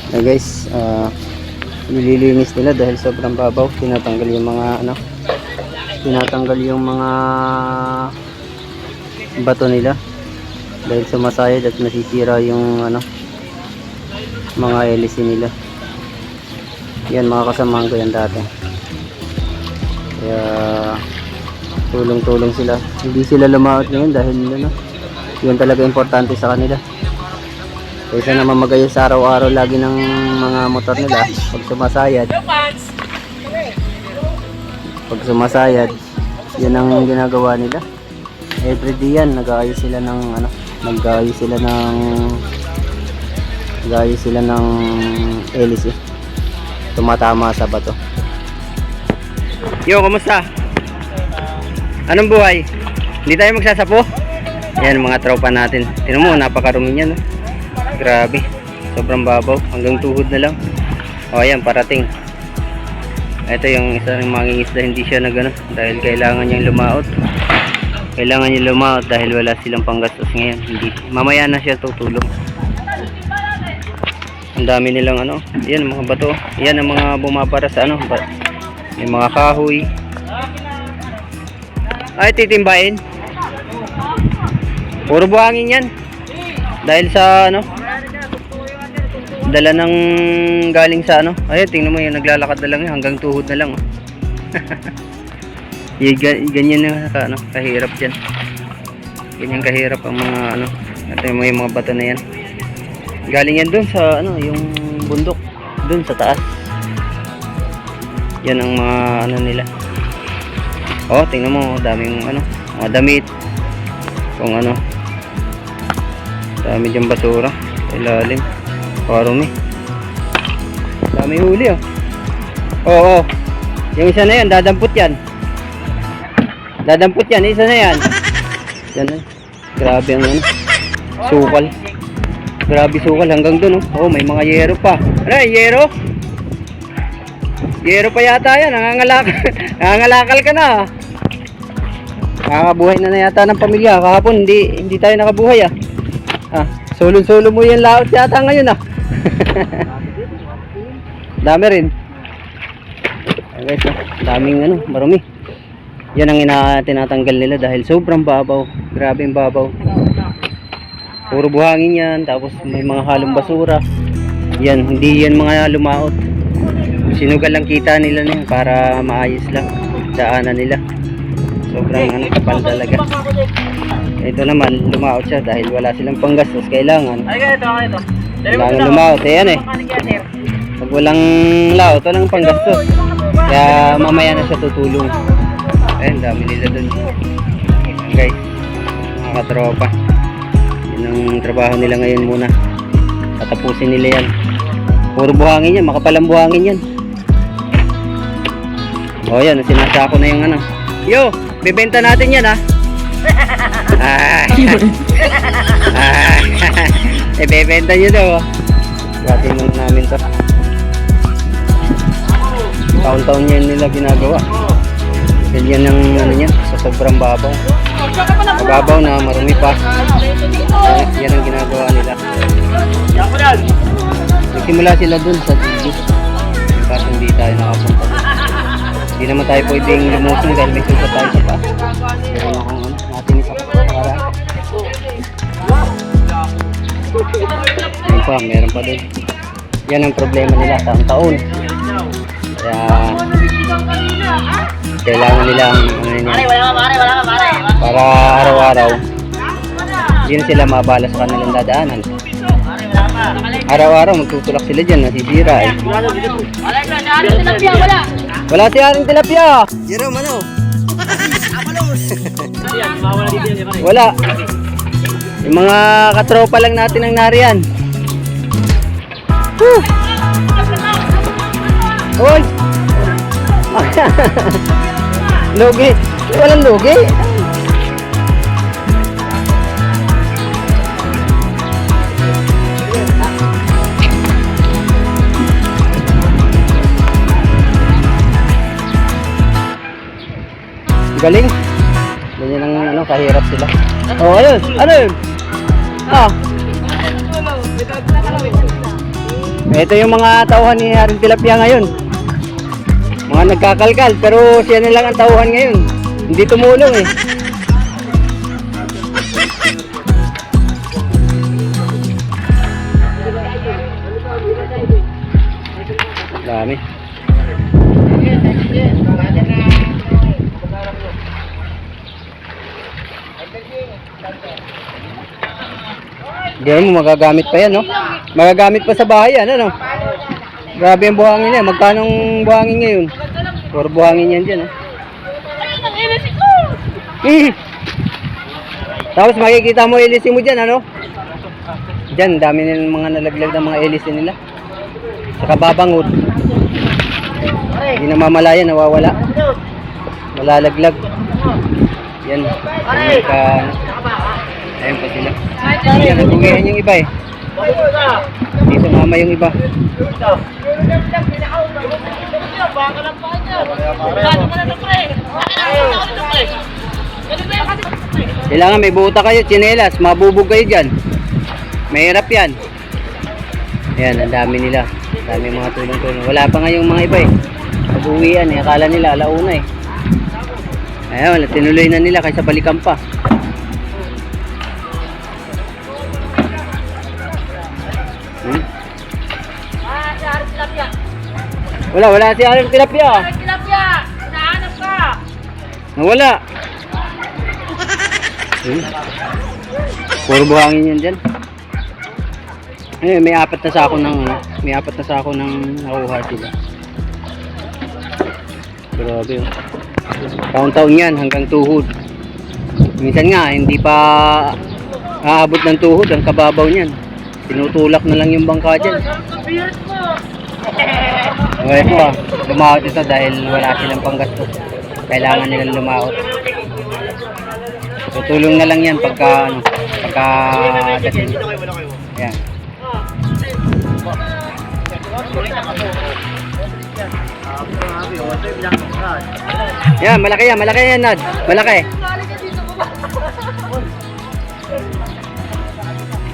Hey guys, nililinis nila dahil sobrang babaw. Tinatanggal yung mga tinatanggal yung mga bato nila dahil sumasayad at nasisira yung mga hélice nila. Yan, mga kasamahan ko yan dati. Kaya tulong-tulong sila. Hindi sila lumaot ngayon dahil yun talaga importante sa kanila. Kaysa naman magayos sa araw-araw lagi ng mga motor nila, pag sumasayad, yan ang ginagawa nila. Everyday yan, nag-aayos sila ng hélice. Tumatama sa bato. Yo, kamusta? Anong buhay? Hindi tayo magsasapo? Yan, mga tropa natin. Tingnan mo, napakarumi niya, no? Grabe, sobrang babaw, hanggang tuhod na lang. O ayan, parating. Ito yung isa ng mangingisda, hindi siya dahil kailangan niyang lumaot. Kailangan niya lumaot dahil wala silang panggastos ngayon. Hindi. Mamaya na siya tutulong. Ang dami nilang yan mga bato. Yan ang mga bumapara sa may mga kahoy. Ay, titimbahin. Puro buhangin yan. Dahil sa dala ng galing sa ay tingnan mo yung naglalakad na lang yun, hanggang tuhod na lang. Ganyan na kahirap yan. Ganyan kahirap ang mga ito yung mga bato na yan. Galing yan dun sa yung bundok dun sa taas. Yan ang mga nila. Oh, tingnan mo, daming mga damit. Kung dami dyan basura ilalim, parumi, dami huli. Oo, yung isa na yan dadampot yan, isa na yan. Yan, grabe ang sukal, grabe sukal hanggang dun. Oh, may mga yero pa. Yero pa yata yan. Nangangalakal ka na. Nakakabuhay na yata ng pamilya. Kahapon hindi tayo nakabuhay. Solo mo yung laot yata ngayon. Dami rin. Guys, daming marumi. Yan ang tinatanggal nila dahil sobrang babaw. Grabe yung babaw. Puro buhangin yan. Tapos may mga halong basura. Yan, hindi yan mga lumaot. Sinugal lang kita nila para maayos lang daanan nila. Sobrang kapal talaga. Ito naman, lumaot siya dahil wala silang panggastos. Kailangan lumaot. Ayan pag walang laot, walang panggastos. Kaya mamaya na siya tutulong. Ayan, dami nila dun. Ayan guys, mga katropa. Yan ang trabaho nila ngayon muna. Tatapusin nila yan. Puro buhangin yan, makapalang buhangin yan. O yan, sinasako na yung Yo, bibenta natin yan bebenta nyo daw. Dati namin to. Taon-taon yan nila ginagawa. Yan ang niya, sa sobrang babaw. Mababaw na marumi pa. Yan ang ginagawa nila. Nagsimula sila dun sa Digis. Kasi hindi tayo nakapunta. Hindi naman tayo pwedeng lumusong dahil may sugat tayo sa pa. Pero natin isa para. Yan pa, meron pa din. Yan ang problema nila taon-taon. Kaya kailangan nilang para araw-araw hindi na sila mabala sa kanilang dadaanan. Araw-araw magtutulak sila dyan, nasisira Wala si Aring Tilapia. Jerome, wala. Yung mga katropa lang natin ang nariyan. Hoy! Lugi. Walang lugi. Galing. Ganyan ang kahirap sila. Oh, ayun. Ano yun? Ito yung mga tauhan ni Haring Tilapia ngayon. Mga nagkakalkal, pero siya na lang ang tauhan ngayon. Hindi tumulong eh. Dami. Hindi mo magagamit pa yan, no? Magagamit pa sa bahay yan, ano? Grabe ang buhangin niya. Magkano ang buhangin ngayon? Puro buhangin yan dyan, no? Tapos makikita mo ilisin mo dyan, ano? Dyan, dami ng mga nalaglag ng mga ilisin nila. Saka babangod. Hindi na mamalaya, nawawala. Malalaglag. Yan. Ayun pa sila. Yan, nabugayan yung iba eh. Hindi sumama yung iba. Kailangan may buta kayo, tsinelas, mabubog kayo dyan. Mahirap yan. Yan, ang dami nila. Ang dami mga tulong-tulong. Wala pa nga yung mga iba eh. Pag-uwian eh, akala nila alauna eh. Ayun, tinuloy na nila kaysa balikan pa. Wala si Haring Tilapia. Haring Tilapia, nahanap ka. Nawala. Puro buhangin yan dyan. Eh, may apat na sako ng nakuha sila. Grabe oh. Taon-taon yan hanggang tuhod. Minsan nga hindi pa aabot ng tuhod ang kababaw niyan. Tinutulak na lang yung bangka dyan. Okay po ah, lumaot ito dahil wala silang panggastos. Kailangan nilang lumaot. Tutulong na lang yan pagka dating. Yan. Yan, malaki yan, Nad. Malaki.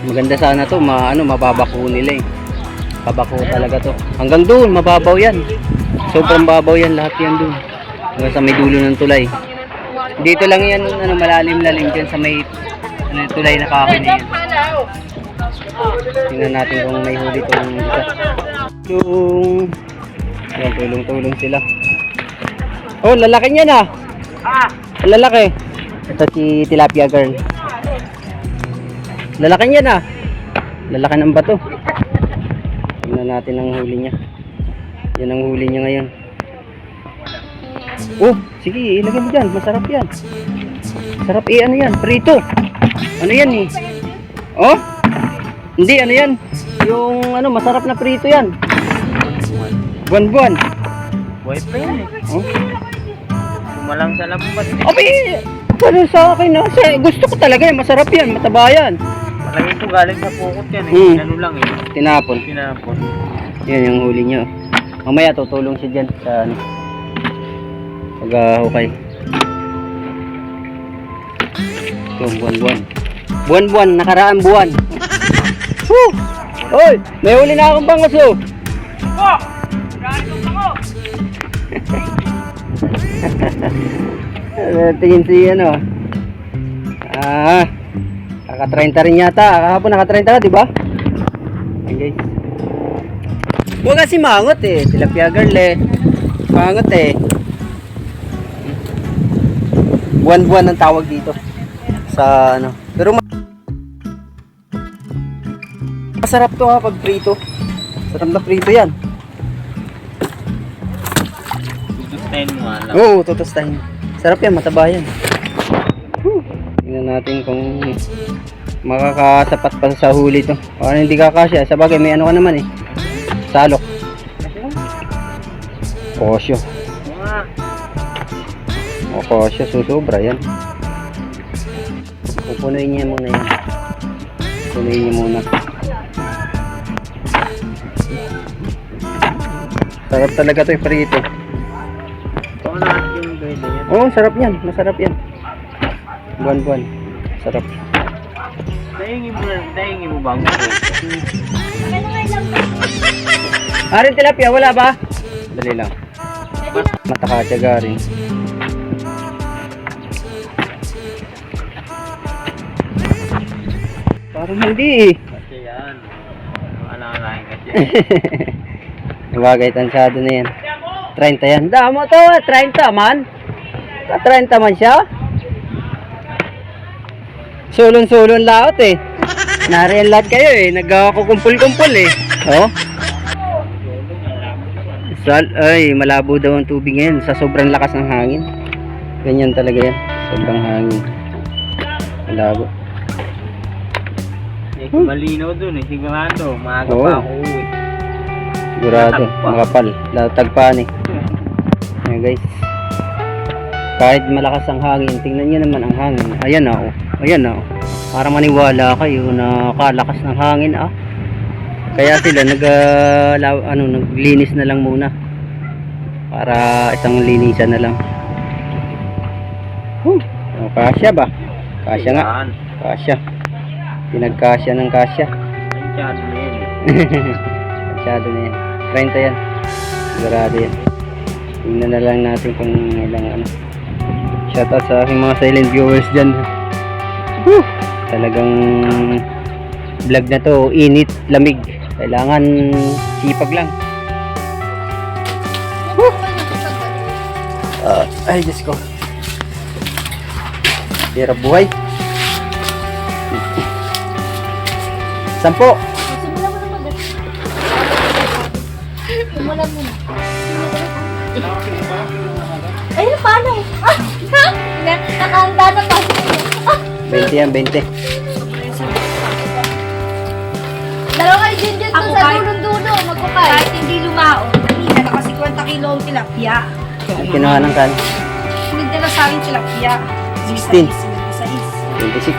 Maganda sana to, mababako nila eh. Babako talaga to. Hanggang doon, mababaw yan. Sobrang babaw yan, lahat yan doon. Hanggang sa may dulo ng tulay. Dito lang yan, malalim-lalim dyan sa may tulay na kahoy na yan. Tingnan natin kung may huli itong isa. Tulong-tulong sila. Oh, lalaki niyan ah. Lalaki. Ito si Tilapia Girl. Lalaki niyan ah. Lalaki ng bato. Tingnan natin ang huli niya. Yan ang huli niya ngayon. Oh, sige, ilagay mo dyan. Masarap yan. Sarap eh, ano yan? Prito. Ano yan eh? Oh? Hindi, ano yan? Yung masarap na prito yan. Buwan-buwan. Buhay pa yan eh. Oh? Kumalang sa lampas eh. Abi, pero sa akin na. Gusto ko talaga yan. Masarap yan. Mataba yan. Malaki ito galing sa pukot yan eh. Ano lang eh. Tinapon. Tinapon. Yan yung huli niya. Mamaya tutulong siya dyan sa pag-hukay. Ito, buwan-buwan. Buwan-buwan, nakaraang buwan. Woo! Oy, may huli na akong bangos oh. Po! Grabe itong bango! Tingin si naka-30 rin yata. Kahapon naka-30 ka, diba? Ayan guys. Huwag kasi mangot eh. Tilapia Girl eh. Mangot eh. Buwan-buwan ang tawag dito. Sa Pero masarap to ha pag prito. Sarap na prito yan. Tutustahin mo nga lang. Oo, tutustahin. Sarap yan, mataba yan. Tingnan natin kung makakatapat pa sa huli to. O hindi kakasya. Sa bagay, may ka naman eh. Salok. Kosyo. O kosyo, susobra yan. Pupunuin niya muna yan. Pupunuin niya muna. Sarap talaga to yung prito. Ito na yung pwede yan. Oo, sarap yan. Masarap yan. Buwan-buwan. Sarap. Dahingin mo bang? Arin tilapia, wala ba? Dali lang. Matakatyaga rin. Parang hindi eh. Kasi yan. Alalain kasi. Bagay, tansado na yan. 30 yan. Damo to, 30 man. 30 man siya. Sulon-sulon laot eh. Nariyan lahat kayo eh. Nagkukumpul-kumpul eh. Oh. Ay, malabo daw ang tubig ngayon sa sobrang lakas ng hangin. Ganyan talaga yan. Sobrang hangin. Malabo. Malinaw dun eh. Sigurado. Maaga Oo. pa ako uwi. Sigurado. Makapal. Tagpan eh. Ayan guys. Kahit malakas ang hangin, tingnan nyo naman ang hangin. Ayan na oh. Ayan na oh. Para maniwala kayo na kalakas ng hangin ah. Kaya sila naglinis na lang muna. Para isang linisan na lang. Oh, kasya ba? Kasya nga. Yan. Kasya. Pinagkasya ng kasya. Masyado na yan eh. Masyado na yan. 30 yan. Sigurado yan. Tingnan na lang natin kung ilang ano. Shoutout sa aking mga silent viewers dyan. Woo! Talagang vlog na to, init, lamig. Kailangan sipag lang. Woo! Ay, Diyos ko. Hirap buhay. 10. Simulan mo na. Ay, paano? Ah! Nakahanda na pa. 20 yan, 20. Dalawa kayo dyan Ako sa kahit- dulong-dulo. Magkukay. Kahit hindi lumao, kanina naka 50 kilo ang tilapia. Ang kinuha ng kan? Nagdala sa akin tilapia. 16. 16. 26.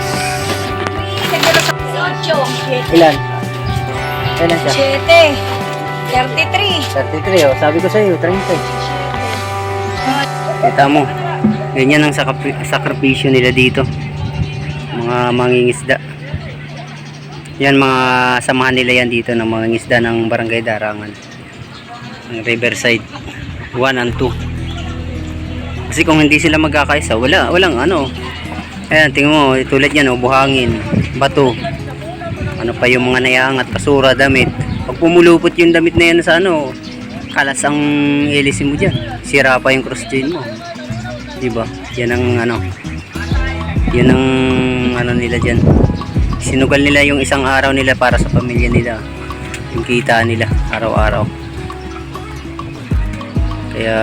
Nagdala sa 8. Ilan? Ilan siya? 7. 33. 33 oh. Sabi ko sa iyo, 30. Kita mo. Ganyan ang sakripisyo nila dito. Mga mangingisda. Yan mga samahan nila yan dito ng mga ngisda ng Barangay Darangan. Ang Riverside 1 and 2. Kasi kung hindi sila magkakaisa, walang ano. Ayan, tingnan mo, tulad yan, buhangin, bato. Ano pa yung mga nayangat, basura, damit. Pag pumulupot yung damit na yan sa ano, kalas ang ilisin mo dyan. Sira pa yung cross chain mo. Diba? Yan ang ano. Yan ang ano nila dyan. Sinugal nila yung isang araw nila para sa pamilya nila. Yung kita nila araw-araw. Kaya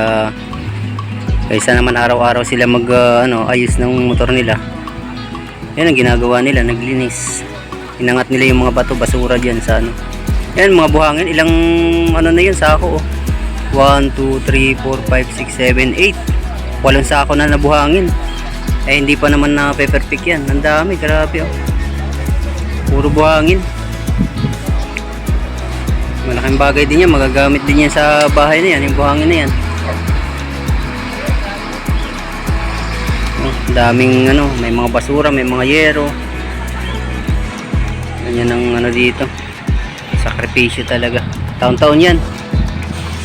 kaysa naman araw-araw sila mag ayos ng motor nila. Yan ang ginagawa nila, naglinis. Inangat nila yung mga bato, basura dyan sa ano. Yan mga buhangin, ilang ano na yun sako oh. 1, 2, 3, 4, 5, 6, 7, 8. 8 sako na nabuhangin. Eh hindi pa naman na perfect yan. Ang dami, grabe oh. Puro buhangin. Malaking bagay din yan, magagamit din yan sa bahay na yan, yung buhangin na yan. Oh, daming ano, may mga basura, may mga yero. Ganyan ang ano dito. Sakripisyo talaga. Taon-taon yan.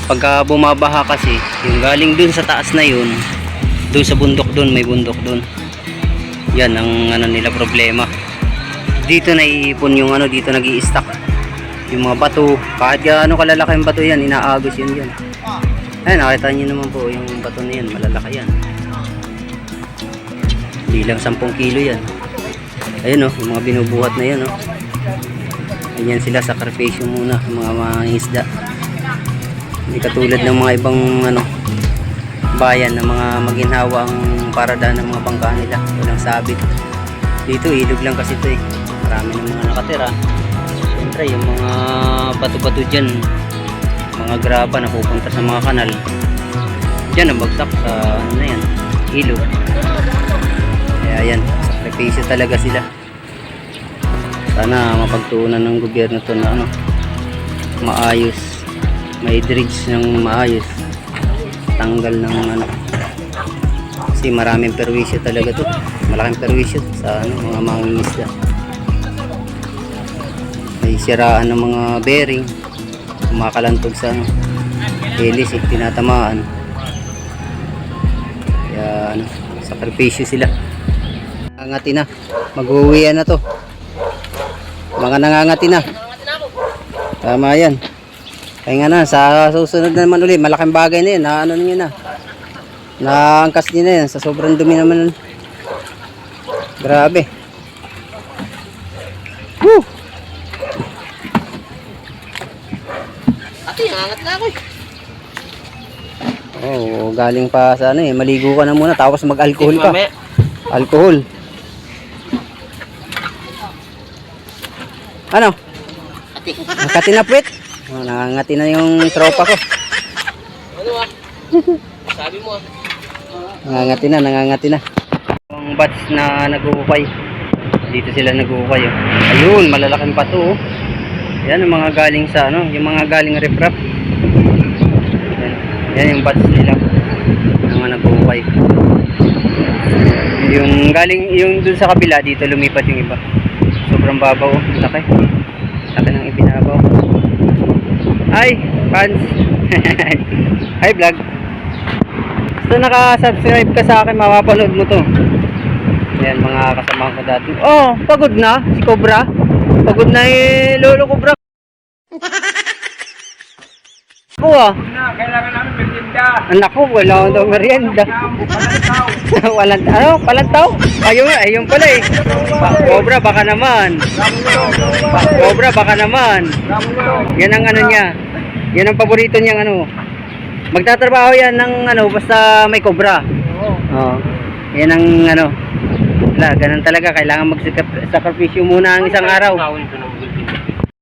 Pagka bumabaha kasi, yung galing dun sa taas na yun, dun sa bundok dun, may bundok dun. Yan ang ano nila problema. Dito naiipon yung ano, dito nag-i-stack yung mga bato. Kahit gaano kalalaki yung bato yan, inaagos yun yan. Ayun, nakita nyo naman po yung bato na yan, malalaki yan. Hindi lang 10 kilo yan. Ayun yung mga binubuhat na yan ganyan sila, sakripisyo muna yung mga isda. Hindi katulad ng mga ibang bayan na mga maginhawa ang paradaan ng mga bangka nila, walang sabit. Dito ilog lang kasi ito marami ng mga nakatira. Siyempre yung mga bato-bato dyan, mga graba na pupunta sa mga kanal, dyan ang bagsak sa ano na yan, ilog. Kaya yan, sakripisyo talaga sila. Sana mapagtuunan ng gobyerno to na maayos, may dredge ng maayos, tanggal ng kasi maraming perwisyo talaga to, malaking perwisyo sa mga mangingisda. May siraan ng mga bearing, kumakalantog sa ano, helis eh, tinatamaan. Kaya ano, sakripisyo sila. Nangangati na, mag-uwian na to. Mga nangangati na. Tama yan. Kaya nga na, sa susunod na naman ulit, malaking bagay na yan, na ano nyo na. Naangkas nyo na yan, sa sobrang dumi naman. Grabe. Woo! Ate, nangangat na ako eh. Oh, galing pa sa ano eh, maligo ka na muna tapos mag-alcohol ka. Alcohol. Ano? Nakatinapwit? Oh, nangangati na yung tropa ko. Ano ah? Sabi mo ah. Nangangati na. Yung bats na nag-uukay. Dito sila nag-uukay. Oh. Ayun, malalaking pato. Oh. Yan yung mga galing sa ano, yung mga galing riprap. Yan yung bats nila. Yung mga nag-uukay. Yung galing, yung dun sa kabila, dito lumipat yung iba. Sobrang babaw. Oh. Laki. Laki ng ibinabaw. Hi, fans. Hi, vlog. Basta naka-subscribe ka sa akin, mapapanood mo to. Ayan, mga kasama ko dati. Oh, pagod na si Cobra. Pagod na eh, Lolo Cobra. Ako ah. Kailangan namin merienda. Anak ko, wala akong daw merienda. Palantaw? Ayun pala eh. Cobra, baka naman. Cobra, baka naman. Yan ang ano niya. Yan ang paborito niyang ano. Magtatrabaho yan ng ano, basta may cobra. Oo. Yan ang ano. Wala, ganun talaga. Kailangan magsakripisyo muna ang isang araw.